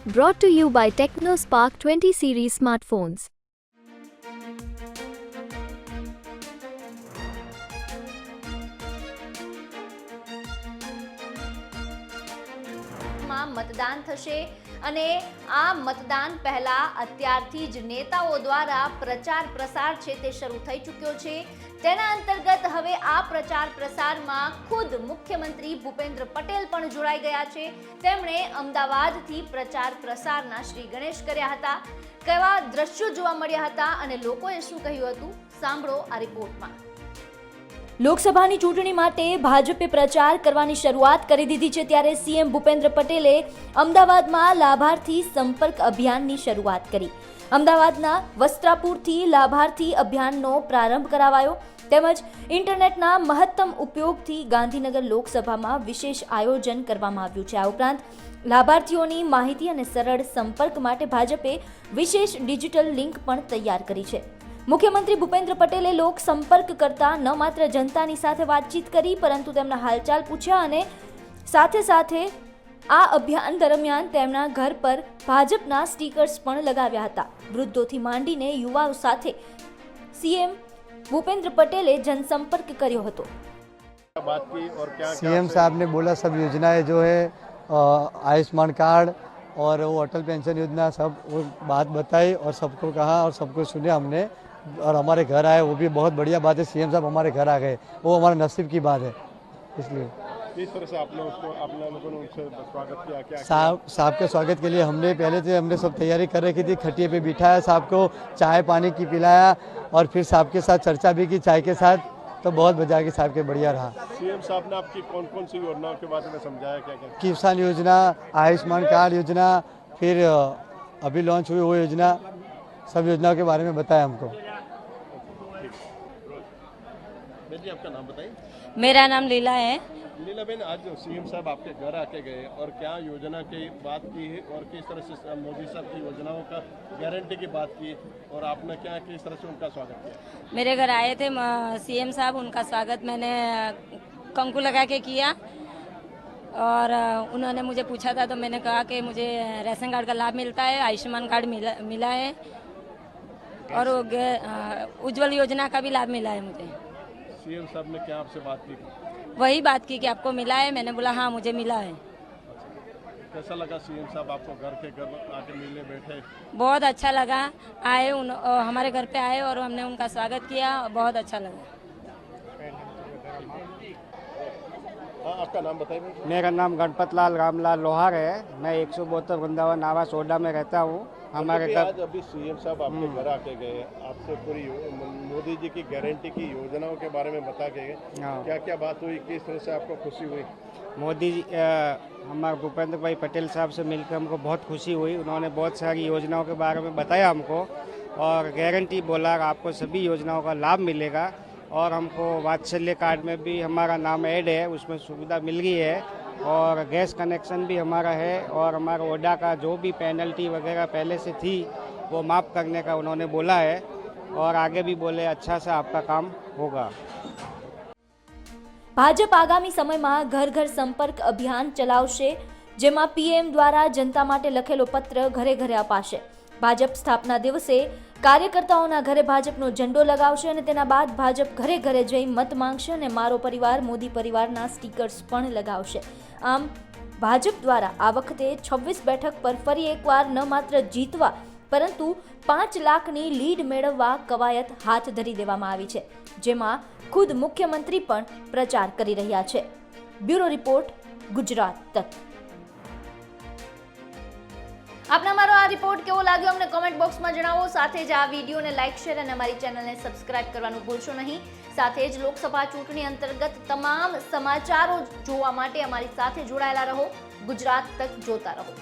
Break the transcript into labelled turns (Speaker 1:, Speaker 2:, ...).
Speaker 1: Brought to you by TechnoSpark 20 series smartphones.
Speaker 2: મતદાન થશે અને આ મતદાન પહેલા અત્યારથી જ નેતાઓ દ્વારા પ્રચાર પ્રસાર છે તે શરૂ થઈ ચૂક્યો છે। તેના અંતર્ગત હવે આ પ્રચાર પ્રસારમાં ખુદ મુખ્યમંત્રી ભૂપેન્દ્ર પટેલ પણ જોડાઈ ગયા છે। તેમણે અમદાવાદથી પ્રચાર પ્રસારના શ્રી ગણેશ કર્યા હતા। કેવા દ્રશ્યો જોવા મળ્યા હતા અને લોકોએ શું કહ્યું હતું, સાંભળો આ રિપોર્ટમાં। લોકસભાની ચૂંટણી માટે ભાજપે પ્રચાર કરવાની શરૂઆત કરી દીધી છે, ત્યારે સીએમ ભૂપેન્દ્ર પટેલે અમદાવાદમાં લાભાર્થી સંપર્ક અભિયાનની શરૂઆત કરી। અમદાવાદના વસ્ત્રાપુરથી લાભાર્થી અભિયાનનો પ્રારંભ કરાવાયો, તેમજ ઇન્ટરનેટના મહત્તમ ઉપયોગથી ગાંધીનગર લોકસભામાં વિશેષ આયોજન કરવામાં આવ્યું છે। આ ઉપરાંત લાભાર્થીઓની માહિતી અને સરળ સંપર્ક માટે ભાજપે વિશેષ ડિજિટલ લિંક પણ તૈયાર કરી છે। મુખ્યમંત્રી ભૂપેન્દ્ર પટેલે લોક સંપર્ક કરતા ન માત્ર જનતાની સાથે વાતચીત કરી, પરંતુ તેમના હાલચાલ પૂછ્યા અને સાથે આ અભિયાન દરમિયાન તેમના ઘર પર ભાજપના સ્ટીકર્સ પણ લગાવ્યા હતા। વૃદ્ધોથી માંડીને યુવાઓ સાથે સીએમ ભૂપેન્દ્ર પટેલે જનસંपर्क કર્યો હતો।
Speaker 3: सीएम साहब ने बोला सब योजनाएं जो है आयुष्मान कार्ड और वो अटल पेंशन योजना सब वो बात बताई और सबको कहा और सबको सुने हमने और हमारे घर आए, वो भी बहुत बढ़िया बात है। सीएम साहब हमारे घर आ गए, वो हमारे नसीब की बात है। इसलिए
Speaker 4: किस तरह से आपने लोगों ने उनसे स्वागत किया? क्या
Speaker 3: साहब के स्वागत के लिए हमने सब तैयारी कर रखी थी। खटिया पे बिठाया, साहब को चाय पानी की पिलाया और फिर साहब के साथ चर्चा भी की चाय के साथ, तो बहुत मजा आ गई। साहब के बढ़िया रहा।
Speaker 4: सीएम साहब ने आपकी कौन कौन सी योजनाओं के बारे में समझाया? क्या
Speaker 3: किसान योजना, आयुष्मान कार्ड योजना, फिर अभी लॉन्च हुई वो योजना, सब योजनाओं के बारे में बताया हमको।
Speaker 4: जी, आपका नाम बताइए।
Speaker 5: मेरा नाम लीला है।
Speaker 4: लीला बहन, आज सीएम साहब आपके घर आके गए और क्या योजना की बात की है और किस तरह से मोदी साहब की योजनाओं का गारंटी की बात की और आपने क्या किस तरह से उनका स्वागत किया?
Speaker 5: मेरे घर आए थे सीएम साहब, उनका स्वागत मैंने कंकु लगा के किया और उन्होंने मुझे पूछा था तो मैंने कहा कि मुझे राशन कार्ड का लाभ मिलता है, आयुष्मान कार्ड मिला है और उज्ज्वल योजना का भी लाभ मिला है मुझे।
Speaker 4: सीएम साहब ने क्या आपसे बात की?
Speaker 5: वही बात की कि आपको मिला है। मैंने बोला हाँ मुझे मिला है।
Speaker 4: कैसा लगा सीएम साहब आपको घर के घर आके मिलने बैठे?
Speaker 5: बहुत अच्छा लगा। आए हमारे घर पे आए और हमने उनका स्वागत किया, बहुत अच्छा लगा।
Speaker 4: हाँ, आपका नाम बताइए।
Speaker 6: मेरा नाम गणपत लाल रामलाल लोहार है। मैं 172 वृंदावन आवास ओडा में रहता हूँ। हमारे घर
Speaker 4: आज अभी सीएम साहब आपके घर आके गए, आपसे पूरी मोदी जी की गारंटी की योजनाओं के बारे में बता के गए। क्या क्या बात हुई, किस तरह से आपको खुशी हुई?
Speaker 6: मोदी जी हमारे भूपेंद्र भाई पटेल साहब से मिलकर हमको बहुत खुशी हुई। उन्होंने बहुत सारी योजनाओं के बारे में बताया हमको और गारंटी बोला आपको सभी योजनाओं का लाभ मिलेगा और हमको वात्सल्य कार्ड में भी हमारा नाम ऐड है, उसमें सुविधा मिल गई है और गैस कनेक्शन भी हमारा है और हमारा ओडा का जो भी पेनल्टी वगैरह पहले से थी वो माफ़ करने का उन्होंने बोला है और आगे भी बोले अच्छा से आपका काम होगा।
Speaker 2: ભાજપ આગામી સમયમાં ઘર ઘર સંપર્ક અભિયાન ચલાવશે, જેમાં પીએમ દ્વારા જનતા માટે લખેલો પત્ર ઘરે ઘરે અપાશે। ભાજપ સ્થાપના દિવસે કાર્યકર્તાઓના ઘરે ભાજપનો ઝંડો લગાવશે અને તેના બાદ ભાજપ ઘરે ઘરે જઈ મત માંગશે અને મારો પરિવાર મોદી પરિવારના સ્ટીકર્સ પણ લગાવશે। આમ ભાજપ દ્વારા આ વખતે 26 બેઠક પર ફરી એકવાર ન માત્ર જીતવા પરંતુ 5 લાખની લીડ મેળવવા કવાયત હાથ ધરી દેવામાં આવી છે, જેમાં ખુદ મુખ્યમંત્રી પણ પ્રચાર કરી રહ્યા છે। બ્યુરો રિપોર્ટ, ગુજરાત તક। આપને અમારો આ રિપોર્ટ કેવો લાગ્યો અમને કમેન્ટ બોક્સમાં જણાવો। સાથે જ આ વિડીયોને લાઇક, શેર અને અમારી ચેનલને સબસ્ક્રાઇબ કરવાનું ભૂલશો નહીં। સાથે જ લોકસભા ચૂંટણી અંતર્ગત તમામ સમાચારો જોવા માટે અમારી સાથે જોડાયેલા રહો। ગુજરાત તક જોતા રહો।